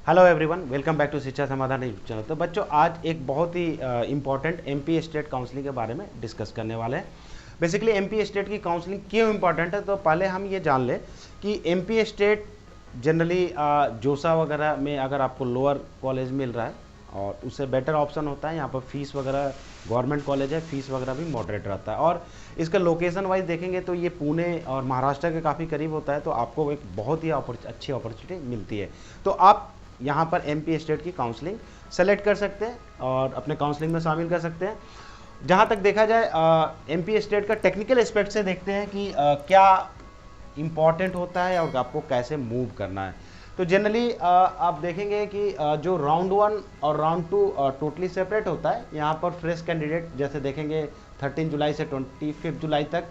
Hello everyone, welcome back to Shiksha Samadhan YouTube channel. तो बच्चों, आज एक बहुत ही इंपॉर्टेंट एमपी स्टेट काउंसलिंग के बारे में डिस्कस करने वाले हैं। बेसिकली एमपी स्टेट की काउंसलिंग क्यों इंपॉर्टेंट है, तो पहले हम ये जान लें कि एमपी स्टेट जनरली जोसा वगैरह में अगर आपको लोअर कॉलेज मिल रहा है और उससे बेटर ऑप्शन होता है। यहाँ पर फीस वगैरह, गवर्नमेंट कॉलेज है, फीस वगैरह भी मॉडरेट रहता है। और इसका लोकेशन वाइज देखेंगे तो ये पुणे और महाराष्ट्र के काफ़ी करीब होता है, तो आपको एक बहुत ही अच्छी अपॉर्चुनिटी मिलती है। तो आप यहाँ पर एमपी स्टेट की काउंसलिंग सेलेक्ट कर सकते हैं और अपने काउंसलिंग में शामिल कर सकते हैं। जहाँ तक देखा जाए एमपी स्टेट का टेक्निकल एस्पेक्ट से देखते हैं कि क्या इम्पॉर्टेंट होता है और आपको कैसे मूव करना है। तो जनरली आप देखेंगे कि जो राउंड 1 और राउंड 2 टोटली सेपरेट होता है। यहाँ पर फ्रेश कैंडिडेट जैसे देखेंगे 13 जुलाई से 25 जुलाई तक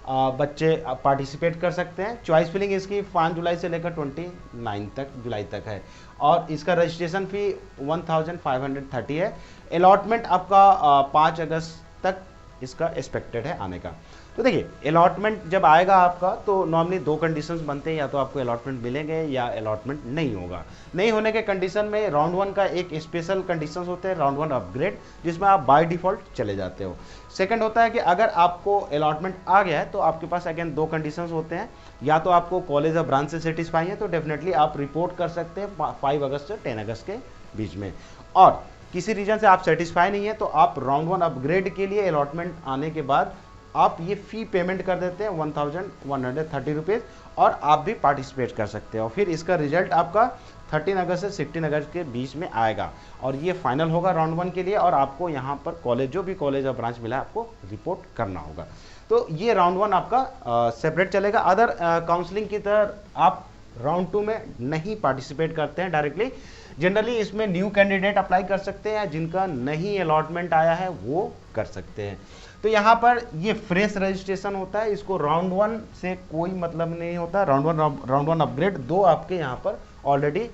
बच्चे पार्टिसिपेट कर सकते हैं। चॉइस फिलिंग इसकी 5 जुलाई से लेकर 29 तक जुलाई तक है और इसका रजिस्ट्रेशन फ़ी 1530 है। अलॉटमेंट आपका 5 अगस्त तक इसका एक्सपेक्टेड है आने का। तो देखिए, अलॉटमेंट जब आएगा आपका तो नॉर्मली 2 कंडीशंस बनते हैं, या तो आपको अलॉटमेंट मिलेंगे या अलॉटमेंट नहीं होगा। नहीं होने के कंडीशन में राउंड 1 का एक स्पेशल कंडीशंस होते हैं, राउंड 1 अपग्रेड, जिसमें आप बाय डिफॉल्ट चले जाते हो। सेकंड होता है कि अगर आपको अलॉटमेंट आ गया है तो आपके पास अगेन 2 कंडीशंस होते हैं। या तो आपको कॉलेज और ब्रांच से सेटिस्फाई है तो डेफिनेटली आप रिपोर्ट कर सकते हैं 5 अगस्त से 10 अगस्त के बीच में। और किसी रीजन से आप सेटिस्फाई नहीं है तो आप राउंड 1 अपग्रेड के लिए अलॉटमेंट आने के बाद आप ये फ़ी पेमेंट कर देते हैं 1130 रुपीज़ और आप भी पार्टिसिपेट कर सकते हैं। और फिर इसका रिजल्ट आपका 13 अगस्त से 16 अगस्त के बीच में आएगा और ये फाइनल होगा राउंड 1 के लिए। और आपको यहाँ पर कॉलेज, जो भी कॉलेज और ब्रांच मिला है, आपको रिपोर्ट करना होगा। तो ये राउंड 1 आपका सेपरेट चलेगा। अदर काउंसलिंग की तरह आप राउंड 2 में नहीं पार्टिसिपेट करते हैं डायरेक्टली। जनरली इसमें न्यू कैंडिडेट अप्लाई कर सकते हैं, जिनका नहीं अलॉटमेंट आया है वो कर सकते हैं। तो यहाँ पर ये फ्रेश रजिस्ट्रेशन होता है, इसको राउंड 1 से कोई मतलब नहीं होता। राउंड 1 अपग्रेड 2 आपके यहाँ पर ऑलरेडी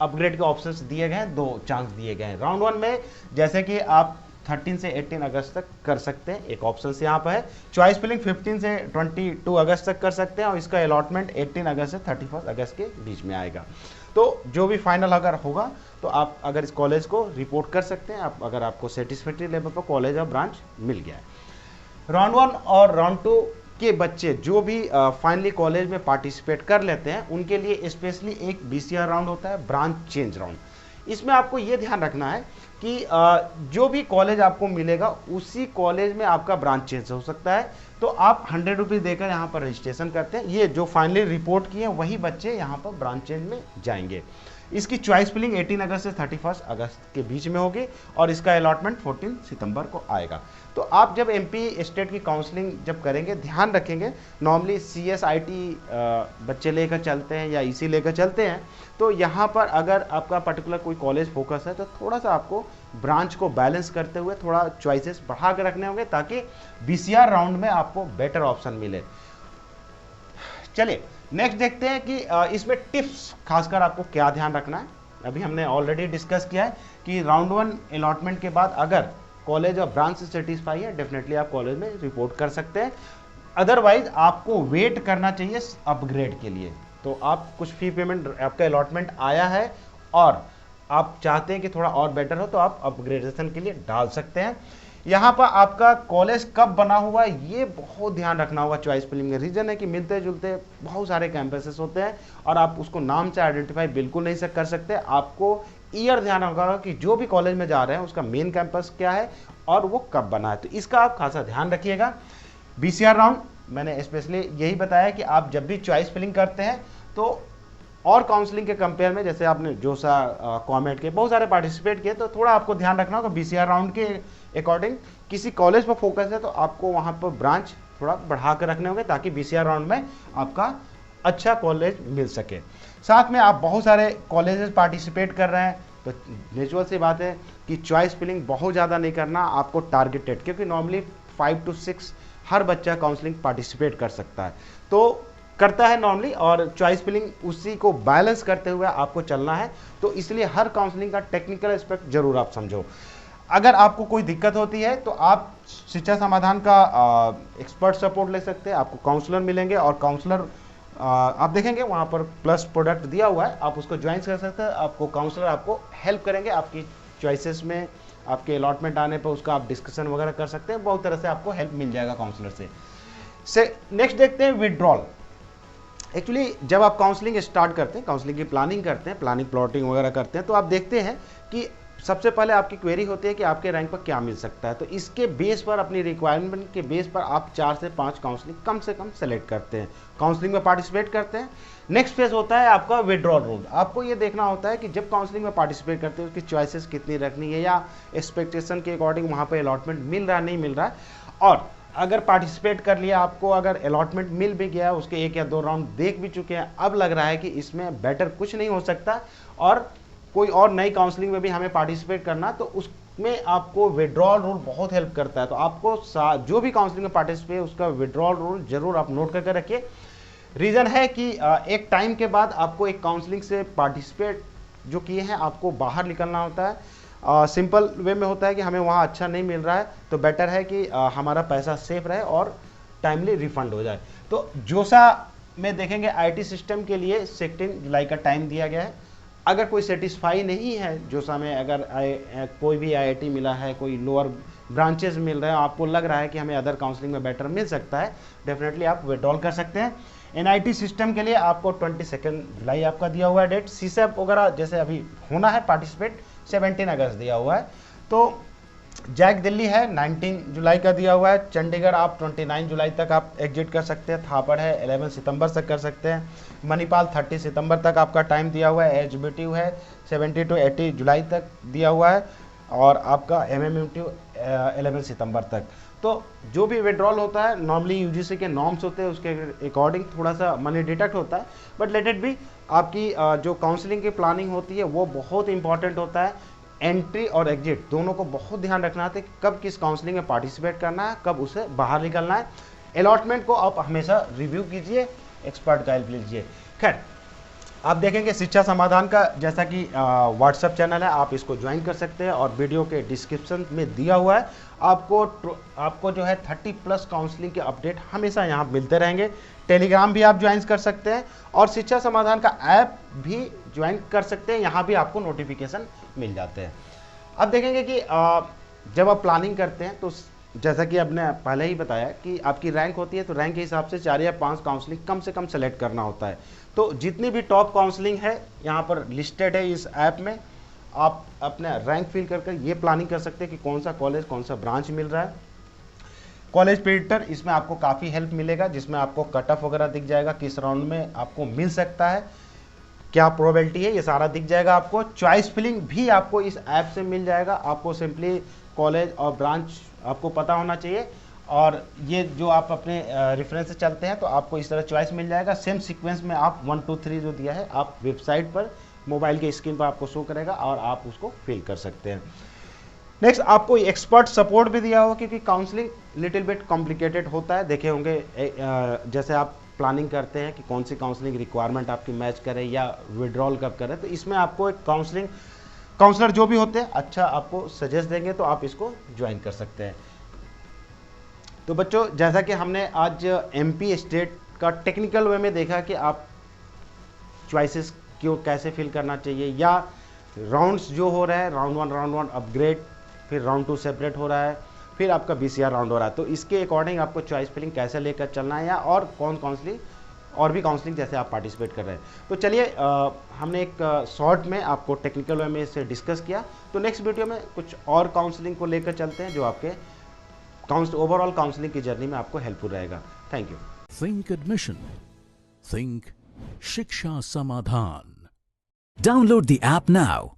अपग्रेड के ऑप्शंस दिए गए हैं, 2 चांस दिए गए हैं। राउंड 1 में जैसे कि आप 13 से 18 अगस्त तक कर सकते हैं, एक ऑप्शन से यहाँ पर है। चॉइस फिलिंग 15 से 22 अगस्त तक कर सकते हैं और इसका अलॉटमेंट 18 अगस्त से 31 अगस्त के बीच में आएगा। तो जो भी फाइनल अगर होगा तो आप अगर इस कॉलेज को रिपोर्ट कर सकते हैं, आप अगर आपको सेटिस्फैक्ट्री लेवल पर कॉलेज और ब्रांच मिल गया है। राउंड 1 और राउंड 2 के बच्चे जो भी फाइनली कॉलेज में पार्टिसिपेट कर लेते हैं, उनके लिए स्पेशली एक बीसीआर राउंड होता है, ब्रांच चेंज राउंड। इसमें आपको ये ध्यान रखना है कि जो भी कॉलेज आपको मिलेगा उसी कॉलेज में आपका ब्रांच चेंज हो सकता है। तो आप 100 रुपीज़ देकर यहाँ पर रजिस्ट्रेशन करते हैं। ये जो फाइनली रिपोर्ट किए वही बच्चे यहाँ पर ब्रांच चेंज में जाएंगे। इसकी चॉइस फिलिंग 18 अगस्त से 31 अगस्त के बीच में होगी और इसका अलॉटमेंट 14 सितंबर को आएगा। तो आप जब एमपी स्टेट की काउंसलिंग जब करेंगे, ध्यान रखेंगे, नॉर्मली सीएसआईटी बच्चे लेकर चलते हैं या ईसी लेकर चलते हैं। तो यहाँ पर अगर आपका पर्टिकुलर कोई कॉलेज फोकस है तो थोड़ा सा आपको ब्रांच को बैलेंस करते हुए थोड़ा चॉइसेस बढ़ा के रखने होंगे, ताकि बीसीआर राउंड में आपको बेटर ऑप्शन मिले। चलिए नेक्स्ट देखते हैं कि इसमें टिप्स खासकर आपको क्या ध्यान रखना है। अभी हमने ऑलरेडी डिस्कस किया है कि राउंड 1 अलॉटमेंट के बाद अगर कॉलेज और ब्रांच से सेटिस्फाई है, डेफिनेटली आप कॉलेज में रिपोर्ट कर सकते हैं। अदरवाइज आपको वेट करना चाहिए अपग्रेड के लिए। तो आप कुछ फी पेमेंट, आपका अलॉटमेंट आया है और आप चाहते हैं कि थोड़ा और बेटर हो, तो आप अपग्रेडेशन के लिए डाल सकते हैं। यहाँ पर आपका कॉलेज कब बना हुआ है ये बहुत ध्यान रखना होगा चॉइस फिलिंग में। रीजन है कि मिलते जुलते बहुत सारे कैंपसेस होते हैं और आप उसको नाम से आइडेंटिफाई बिल्कुल नहीं कर सकते। आपको ईयर ध्यान रखना कि जो भी कॉलेज में जा रहे हैं उसका मेन कैंपस क्या है और वो कब बना है, तो इसका आप खासा ध्यान रखिएगा। बीसीआर राउंड मैंने स्पेशली यही बताया कि आप जब भी चॉइस फिलिंग करते हैं तो और काउंसलिंग के कंपेयर में, जैसे आपने जोसा, कॉमेट के बहुत सारे पार्टिसिपेट किए, तो थोड़ा आपको ध्यान रखना होगा बीसीआर राउंड के अकॉर्डिंग किसी कॉलेज पर फोकस है तो आपको वहाँ पर ब्रांच थोड़ा बढ़ा कर रखने होंगे, ताकि बीसीआर राउंड में आपका अच्छा कॉलेज मिल सके। साथ में आप बहुत सारे कॉलेजेस पार्टिसिपेट कर रहे हैं तो नेचुरल सी बात है कि चॉइस फिलिंग बहुत ज़्यादा नहीं करना, आपको टारगेटेड, क्योंकि नॉर्मली 5 to 6 हर बच्चा काउंसलिंग पार्टिसिपेट कर सकता है, तो करता है नॉर्मली, और चॉइस फिलिंग उसी को बैलेंस करते हुए आपको चलना है। तो इसलिए हर काउंसलिंग का टेक्निकल एस्पेक्ट जरूर आप समझो। अगर आपको कोई दिक्कत होती है तो आप शिक्षा समाधान का एक्सपर्ट सपोर्ट ले सकते हैं, आपको काउंसलर मिलेंगे और काउंसलर आप देखेंगे वहाँ पर प्लस प्रोडक्ट दिया हुआ है, आप उसको ज्वाइन कर सकते हैं। आपको काउंसलर आपको हेल्प करेंगे आपकी चॉइसेस में, आपके अलॉटमेंट आने पर उसका आप डिस्कशन वगैरह कर सकते हैं। बहुत तरह से आपको हेल्प मिल जाएगा काउंसलर से नेक्स्ट देखते हैं विड्रॉल। एक्चुअली जब आप काउंसलिंग स्टार्ट करते हैं, काउंसलिंग की प्लानिंग करते हैं, प्लानिंग प्लॉटिंग वगैरह करते हैं, तो आप देखते हैं कि सबसे पहले आपकी क्वेरी होती है कि आपके रैंक पर क्या मिल सकता है। तो इसके बेस पर, अपनी रिक्वायरमेंट के बेस पर आप 4 से 5 काउंसलिंग कम से कम सेलेक्ट करते हैं, काउंसलिंग में पार्टिसिपेट करते हैं। नेक्स्ट फेज होता है आपका विड्रॉल रूल। आपको ये देखना होता है कि जब काउंसलिंग में पार्टिसिपेट करते हैं उसकी चॉइसेस कितनी रखनी है, या एक्सपेक्टेशन के अकॉर्डिंग वहाँ पर अलॉटमेंट मिल रहा है नहीं मिल रहा है। और अगर पार्टिसिपेट कर लिया, आपको अगर अलॉटमेंट मिल भी गया, उसके 1 या 2 राउंड देख भी चुके हैं, अब लग रहा है कि इसमें बेटर कुछ नहीं हो सकता और कोई और नई काउंसलिंग में भी हमें पार्टिसिपेट करना, तो उसमें आपको विड्रॉल रूल बहुत हेल्प करता है। तो आपको जो भी काउंसलिंग में पार्टिसिपेट उसका विड्रॉल रूल जरूर आप नोट करके रखिए। रीज़न है कि एक टाइम के बाद आपको एक काउंसलिंग से पार्टिसिपेट जो किए हैं आपको बाहर निकलना होता है। सिंपल वे में होता है कि हमें वहाँ अच्छा नहीं मिल रहा है, तो बेटर है कि हमारा पैसा सेफ रहे और टाइमली रिफंड हो जाए। तो जोसा में देखेंगे आईटी सिस्टम के लिए 16 जुलाई का टाइम दिया गया है। अगर कोई सेटिस्फाई नहीं है जोसा में, अगर कोई भी आईआईटी मिला है, कोई लोअर ब्रांचेस मिल रहे हैं, आपको लग रहा है कि हमें अदर काउंसलिंग में बेटर मिल सकता है, डेफिनेटली आप विड्रॉल कर सकते हैं। एनआईटी सिस्टम के लिए आपको 22 जुलाई आपका दिया हुआ है डेट। सीसैप वगैरह जैसे अभी होना है पार्टिसिपेट 17 अगस्त दिया हुआ है। तो जैक दिल्ली है 19 जुलाई का दिया हुआ है। चंडीगढ़ आप 29 जुलाई तक आप एग्जिट कर सकते हैं। थापड़ है 11 सितंबर तक कर सकते हैं। मणिपाल 30 सितंबर तक आपका टाइम दिया हुआ है। एचबीटीयू है 70 to 80 जुलाई तक दिया हुआ है। और आपका एमएमयूटी 11 सितंबर तक। तो जो भी विड्रॉल होता है नॉर्मली यूजीसी के नॉर्म्स होते हैं, उसके अकॉर्डिंग थोड़ा सा मनी डिडक्ट होता है, बट लेट इट बी। आपकी जो काउंसलिंग की प्लानिंग होती है वो बहुत इंपॉर्टेंट होता है। एंट्री और एग्जिट दोनों को बहुत ध्यान रखना है कि कब किस काउंसलिंग में पार्टिसिपेट करना है, कब उसे बाहर निकलना है। अलॉटमेंट को आप हमेशा रिव्यू कीजिए, एक्सपर्ट का हेल्प लीजिए। खैर, आप देखेंगे शिक्षा समाधान का जैसा कि व्हाट्सएप चैनल है, आप इसको ज्वाइन कर सकते हैं और वीडियो के डिस्क्रिप्शन में दिया हुआ है। आपको जो है 30+ काउंसलिंग के अपडेट हमेशा यहाँ मिलते रहेंगे। टेलीग्राम भी आप ज्वाइन कर सकते हैं और शिक्षा समाधान का ऐप भी ज्वाइन कर सकते हैं, यहाँ भी आपको नोटिफिकेशन मिल जाते हैं। अब देखेंगे कि जब आप प्लानिंग करते हैं तो जैसा कि आपने पहले ही बताया कि आपकी रैंक होती है, तो रैंक के हिसाब से 4 या 5 काउंसलिंग कम से कम सेलेक्ट करना होता है। तो जितनी भी टॉप काउंसलिंग है यहाँ पर लिस्टेड है इस ऐप में। आप अपना रैंक फिल करके ये प्लानिंग कर सकते हैं कि कौन सा कॉलेज, कौन सा ब्रांच मिल रहा है। कॉलेज प्रेडिक्टर, इसमें आपको काफ़ी हेल्प मिलेगा, जिसमें आपको कट ऑफ वगैरह दिख जाएगा, किस राउंड में आपको मिल सकता है, क्या प्रोबेबिलिटी है, ये सारा दिख जाएगा आपको। चॉइस फिलिंग भी आपको इस ऐप से मिल जाएगा। आपको सिंपली कॉलेज और ब्रांच आपको पता होना चाहिए, और ये जो आप अपने रेफरेंस से चलते हैं तो आपको इस तरह चॉइस मिल जाएगा। सेम सीक्वेंस में आप 1 2 3 जो दिया है आप वेबसाइट पर मोबाइल के स्क्रीन पर आपको शो करेगा और आप उसको फिल कर सकते हैं। नेक्स्ट, आपको एक्सपर्ट सपोर्ट भी दिया होगा, क्योंकि काउंसलिंग लिटिल बिट कॉम्प्लिकेटेड होता है। देखे होंगे जैसे आप प्लानिंग करते हैं कि कौन सी काउंसलिंग रिक्वायरमेंट आपकी मैच करे या विड्रॉल कब करें, तो इसमें आपको एक काउंसलर जो भी होते हैं अच्छा आपको सजेस्ट देंगे, तो आप इसको ज्वाइन कर सकते हैं। तो बच्चों, जैसा कि हमने आज एमपी स्टेट का टेक्निकल वे में देखा कि आप चॉइसेस क्यों कैसे फिल करना चाहिए, या राउंड्स जो हो रहा है, राउंड 1 अपग्रेड, फिर राउंड 2 सेपरेट हो रहा है, फिर आपका बीसीआर राउंड हो रहा है, तो इसके अकॉर्डिंग आपको चॉइस फिलिंग कैसे लेकर चलना है, या और और भी काउंसलिंग जैसे आप पार्टिसिपेट कर रहे हैं। तो चलिए, हमने एक शॉर्ट में आपको टेक्निकल वे में इसे डिस्कस किया। तो नेक्स्ट वीडियो में कुछ और काउंसलिंग को लेकर चलते हैं जो आपके ओवरऑल काउंसलिंग की जर्नी में आपको हेल्पफुल रहेगा। Thank you. Think admission, think शिक्षा समाधान। Download the app now